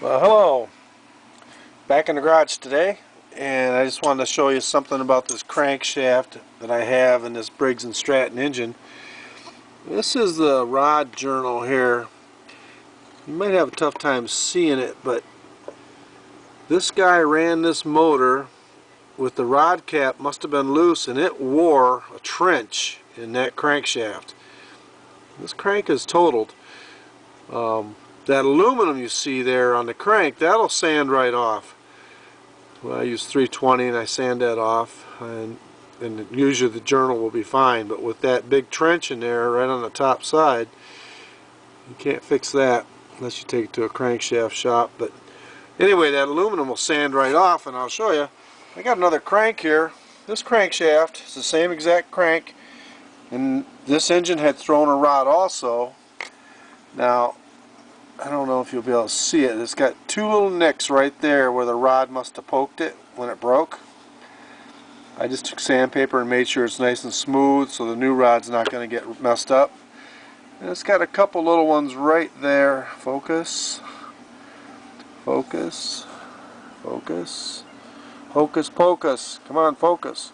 Well, hello. Back in the garage today, and I just wanted to show you something about this crankshaft that I have in this Briggs & Stratton engine. This is the rod journal here. You might have a tough time seeing it, but this guy ran this motor with the rod cap must have been loose, and it wore a trench in that crankshaft. This crank is totaled. That aluminum you see there on the crank, that'll sand right off. Well, I use 320 and I sand that off, and usually the journal will be fine, but with that big trench in there right on the top side, you can't fix that unless you take it to a crankshaft shop. But anyway, that aluminum will sand right off, and I'll show you. I got another crank here. This crankshaft is the same exact crank, and this engine had thrown a rod also. Now, I don't know if you'll be able to see it. It's got two little nicks right there where the rod must have poked it when it broke. I just took sandpaper and made sure it's nice and smooth so the new rod's not going to get messed up. And it's got a couple little ones right there. Focus. Focus. Focus. Hocus pocus. Come on, focus.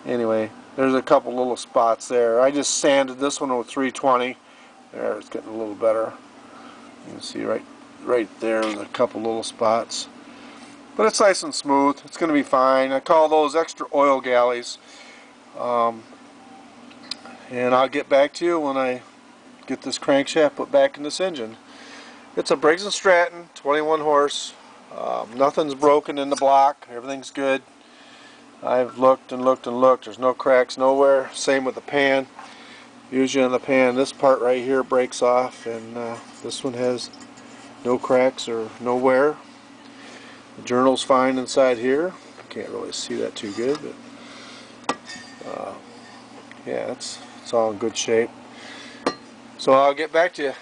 Anyway, there's a couple little spots there. I just sanded this one with 320. There, it's getting a little better. You can see right there there's a couple little spots. But it's nice and smooth. It's going to be fine. I call those extra oil galleys. And I'll get back to you when I get this crankshaft put back in this engine. It's a Briggs & Stratton, 21 horse. Nothing's broken in the block. Everything's good. I've looked and looked and looked. There's no cracks nowhere. Same with the pan. Usually on the pan, this part right here breaks off, and this one has no cracks or no wear. The journal's fine inside here. Can't really see that too good, but yeah, it's all in good shape. So I'll get back to you.